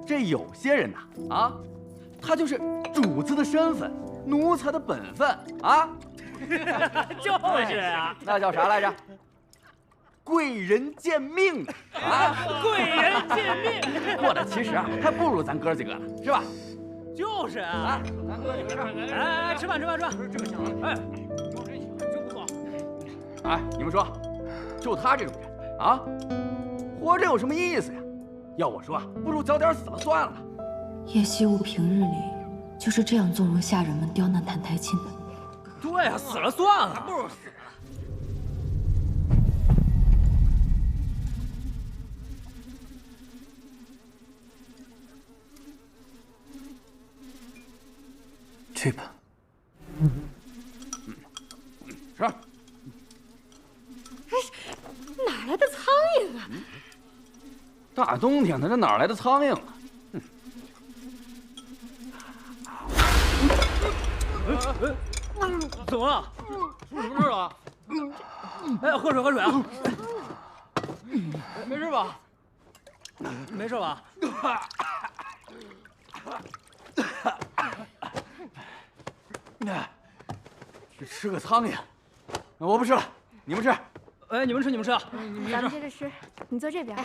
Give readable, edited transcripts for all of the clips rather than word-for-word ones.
这有些人呐，他就是主子的身份，奴才的本分啊。就是啊，那叫啥来着？贵人见命啊！贵人见命，过得其实还不如咱哥几个呢，是吧？就是啊，咱哥几个哎，吃饭。这个香啊！哎，真不错。哎，你们说，就他这种人啊，活着有什么意思呀？要我说，不如早点死了算了。叶惜雾平日里就是这样纵容下人们刁难谭台烬的。对啊，死了算了，不如死了。去吧。是。哪来的苍蝇啊？大冬天的，这哪来的苍蝇啊？怎么了？出什么事了？哎，喝水啊！没事吧？没事吧？吃个苍蝇，我不吃了，你们吃。哎，你们吃。咱们接着吃，你坐这边。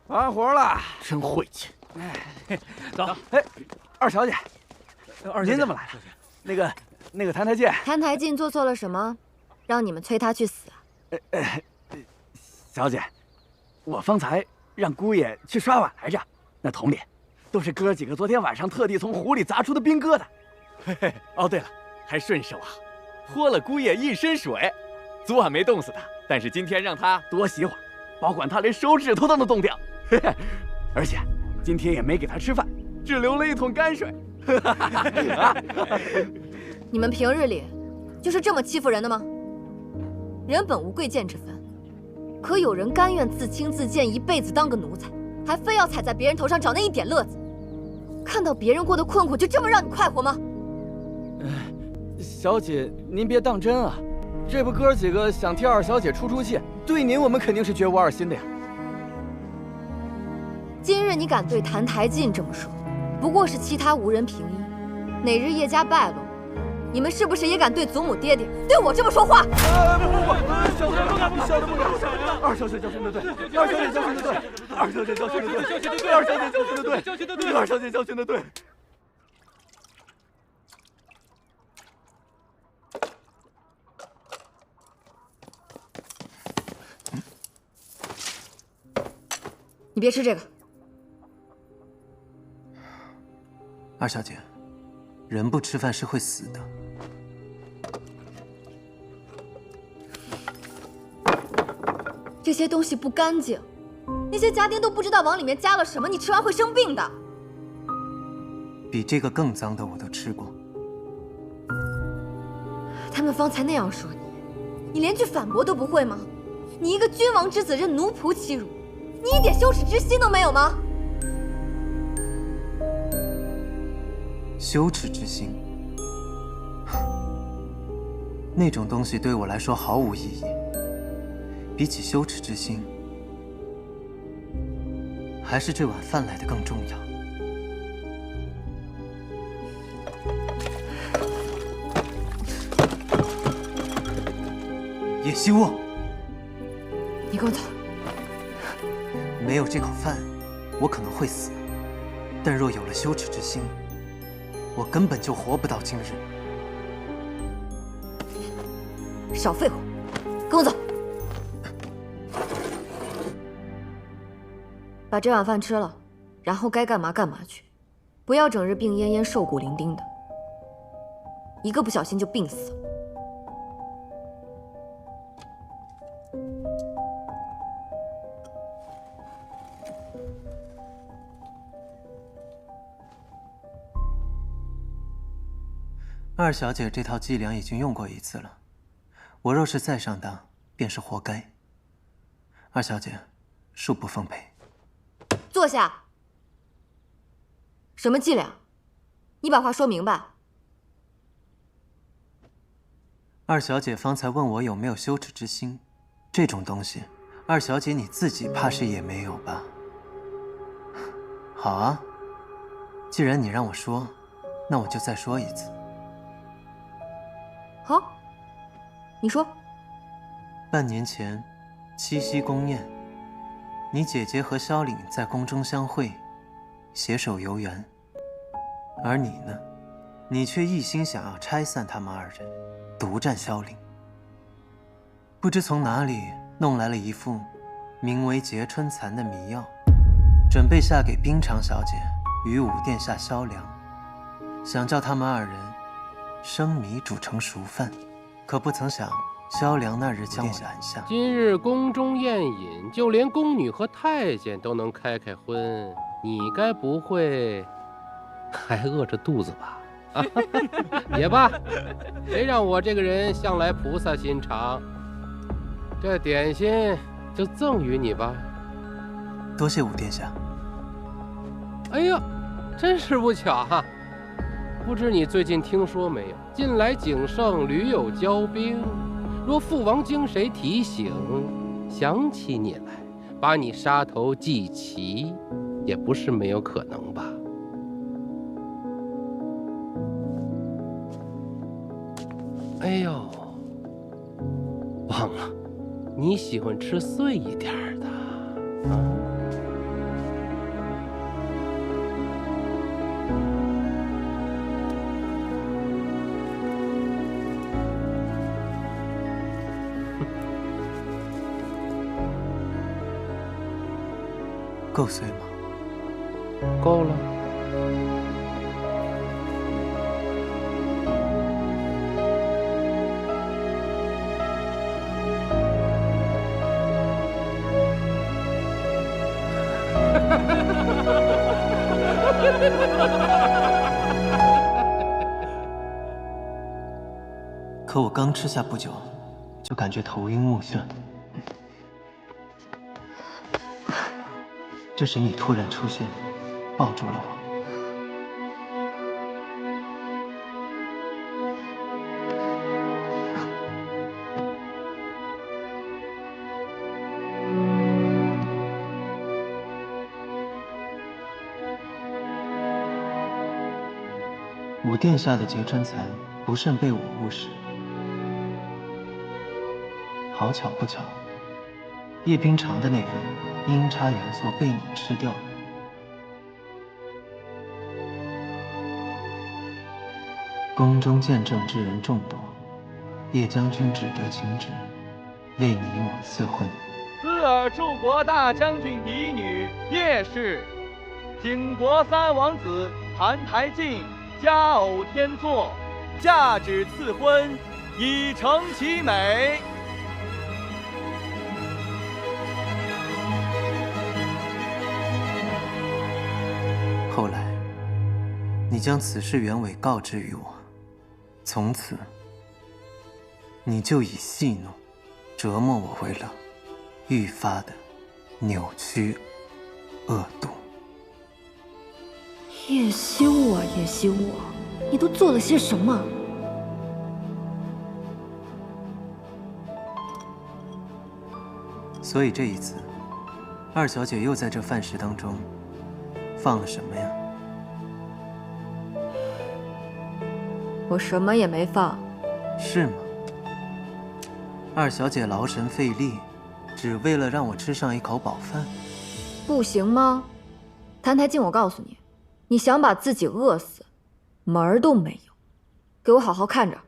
完活了，真晦气。走。哎，二小姐，您怎么来了？那个谭台烬，谭台烬做错了什么，让你们催他去死啊？小姐，我方才让姑爷去刷碗来着，那桶里都是哥几个昨天晚上特地从湖里砸出的冰疙瘩。嘿嘿，哦对了，还顺手泼了姑爷一身水。昨晚没冻死他，但是今天让他多洗会儿，保管他连手指头都能冻掉。而且今天也没给他吃饭，只留了一桶泔水。你们平日里就是这么欺负人的吗？人本无贵贱之分，可有人甘愿自轻自贱，一辈子当个奴才，还非要踩在别人头上找那一点乐子。看到别人过得困苦，就这么让你快活吗？小姐，您别当真啊，这不哥几个想替二小姐出气，对您我们肯定是绝无二心的呀。今日你敢对谭台烬这么说，不过是其他无人平议。哪日叶家败落，你们是不是也敢对祖母爹爹对我这么说话？不，小姐不敢，二小姐教训的对，二小姐教训的对，二小姐教训的对，二小姐教训的对，二小姐教训的对。你别吃这个。二小姐，人不吃饭是会死的。这些东西不干净，那些家丁都不知道往里面加了什么，你吃完会生病的。比这个更脏的我都吃过。他们方才那样说你，你连句反驳都不会吗？你一个君王之子任奴仆欺辱，你一点羞耻之心都没有吗？羞耻之心，那种东西对我来说毫无意义。比起羞耻之心，还是这碗饭来的更重要。叶惜雾，你跟我走。没有这口饭，我可能会死；但若有了羞耻之心，我根本就活不到今日。少废话，跟我走。把这碗饭吃了，然后该干嘛干嘛去，不要整日病恹恹、瘦骨伶仃的，一个不小心就病死了。二小姐这套伎俩已经用过一次了，我若是再上当，便是活该。二小姐，恕不奉陪。坐下。什么伎俩？你把话说明白。二小姐方才问我有没有羞耻之心，这种东西，二小姐你自己怕是也没有吧？好啊，既然你让我说，那我就再说一次。好，你说。半年前，七夕宫宴，你姐姐和萧凛在宫中相会，携手游园。而你呢，你却一心想要拆散他们二人，独占萧凛。不知从哪里弄来了一副名为劫春蚕的迷药，准备下给冰长小姐与武殿下萧良，想叫他们二人生米煮成熟饭。可不曾想，萧良那日将我拦下。今日宫中宴饮，就连宫女和太监都能开荤，你该不会还饿着肚子吧？啊，也罢，谁让我这个人向来菩萨心肠，这点心就赠予你吧。多谢武殿下。哎呀，真是不巧哈！不知你最近听说没有？近来景圣屡有骄兵，若父王经谁提醒，想起你来，把你杀头祭旗，也不是没有可能吧？哎呦，忘了，你喜欢吃碎一点的啊。够碎吗？够了。可我刚吃下不久，就感觉头晕目眩。这时你突然出现，抱住了我。武殿下的劫春蚕不慎被我误食，好巧不巧，叶冰长的那份阴差阳错被你吃掉了。宫中见证之人众多，叶将军只得请旨，为你我赐婚。自尔柱国大将军嫡女叶氏，景国三王子澹台烬佳偶天作，下旨赐婚，以成其美。后来，你将此事原委告知于我，从此，你就以戏弄、折磨我为乐，愈发的扭曲、恶毒。叶修啊，叶修啊，你都做了些什么？所以这一次，二小姐又在这饭食当中放了什么呀？我什么也没放。是吗？二小姐劳神费力，只为了让我吃上一口饱饭？不行吗？澹台烬，我告诉你，你想把自己饿死，门儿都没有。给我好好看着。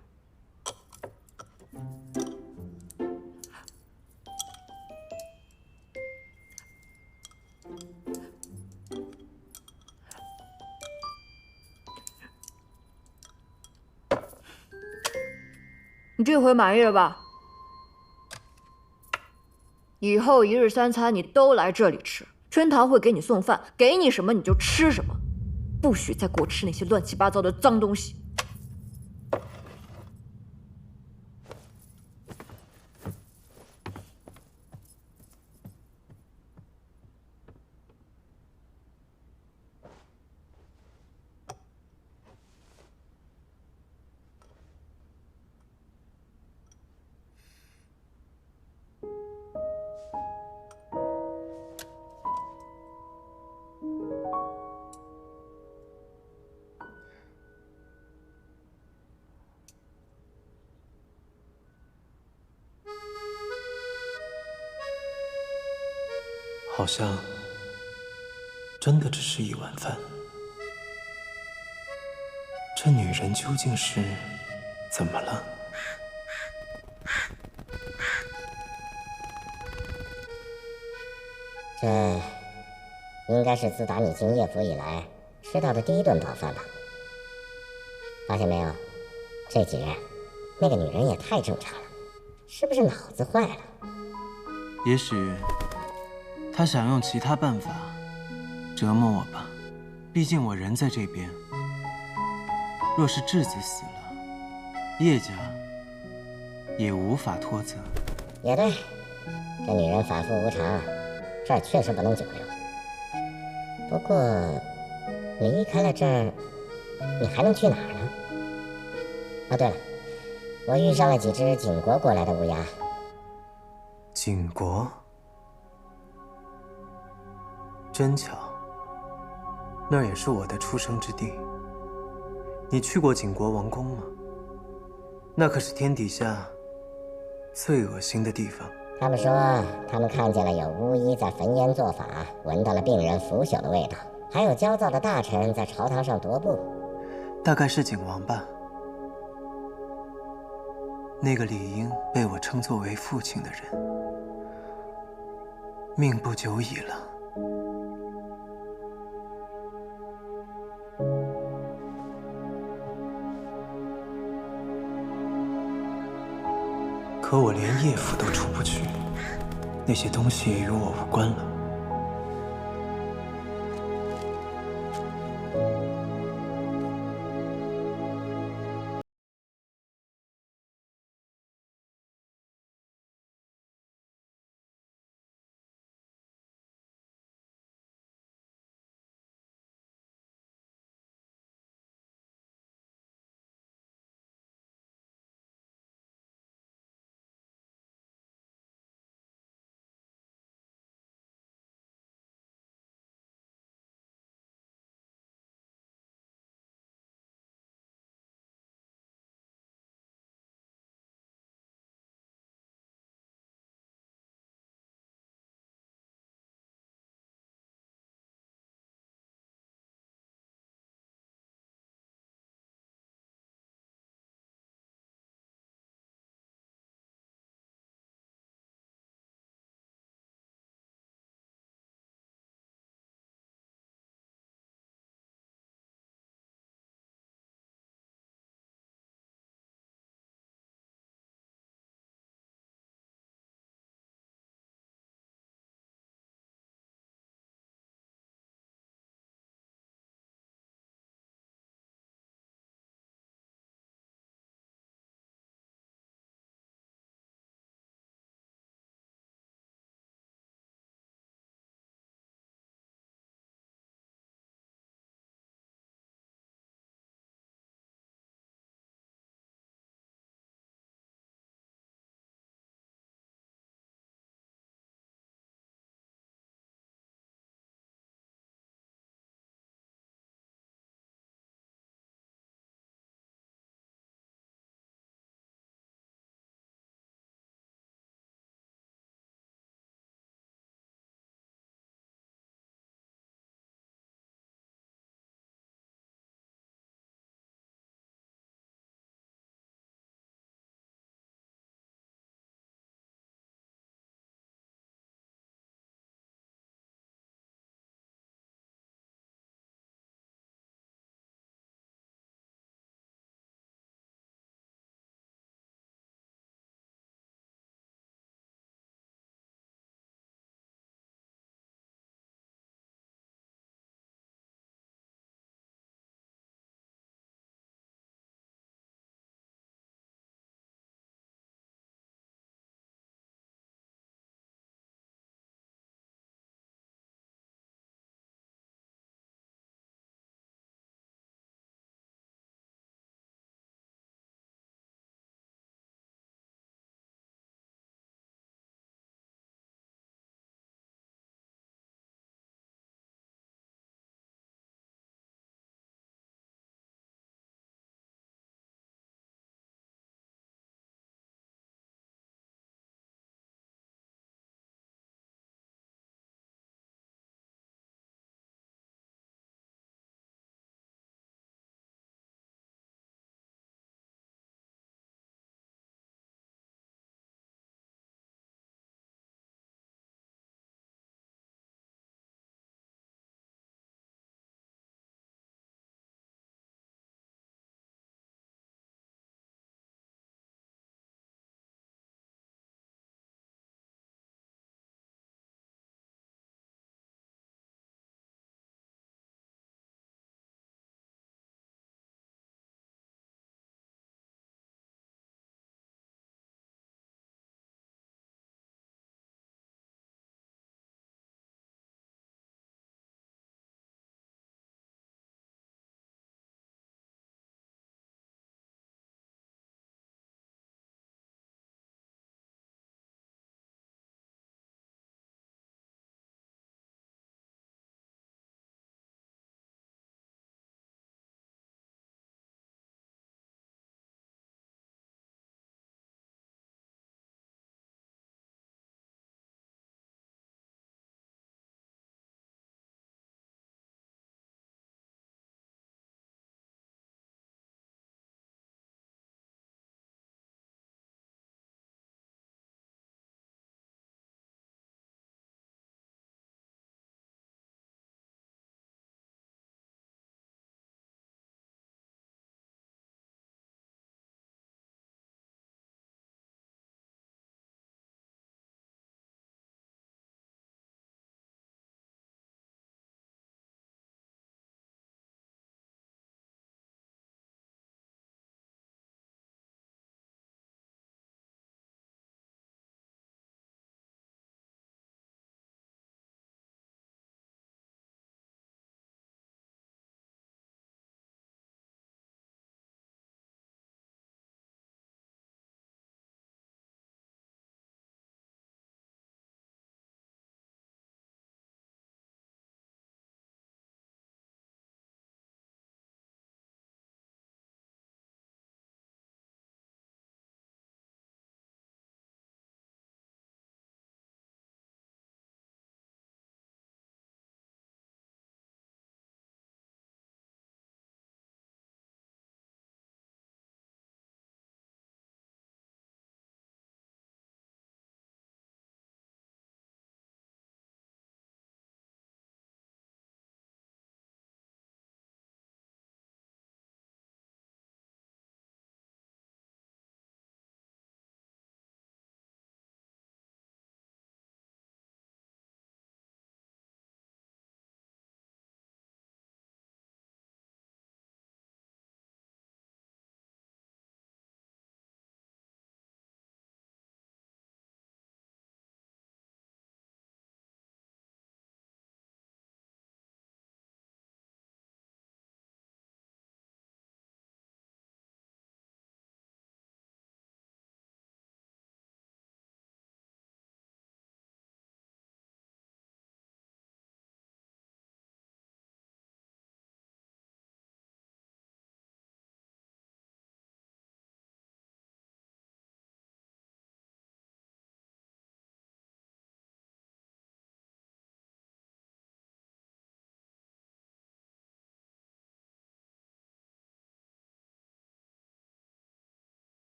你这回满意了吧？以后一日三餐你都来这里吃，春堂会给你送饭，给你什么你就吃什么，不许再给我吃那些乱七八糟的脏东西。好像真的只是一碗饭。这女人究竟是怎么了？这应该是自打你进叶府以来吃到的第一顿饱饭吧？发现没有，这几日那个女人也太正常了，是不是脑子坏了？也许她想用其他办法折磨我吧，毕竟我人在这边。若是质子死了，叶家也无法脱责。也对，这女人反复无常，这儿确实不能久留。不过离开了这儿，你还能去哪儿呢？哦，对了，我遇上了几只景国过来的乌鸦。景国，真巧，那儿也是我的出生之地。你去过景国王宫吗？那可是天底下最恶心的地方。他们说，他们看见了有巫医在焚烟做法，闻到了病人腐朽的味道，还有焦躁的大臣在朝堂上踱步。大概是景王吧。那个理应被我称作为父亲的人，命不久矣了。可我连叶府都出不去，那些东西也与我无关了。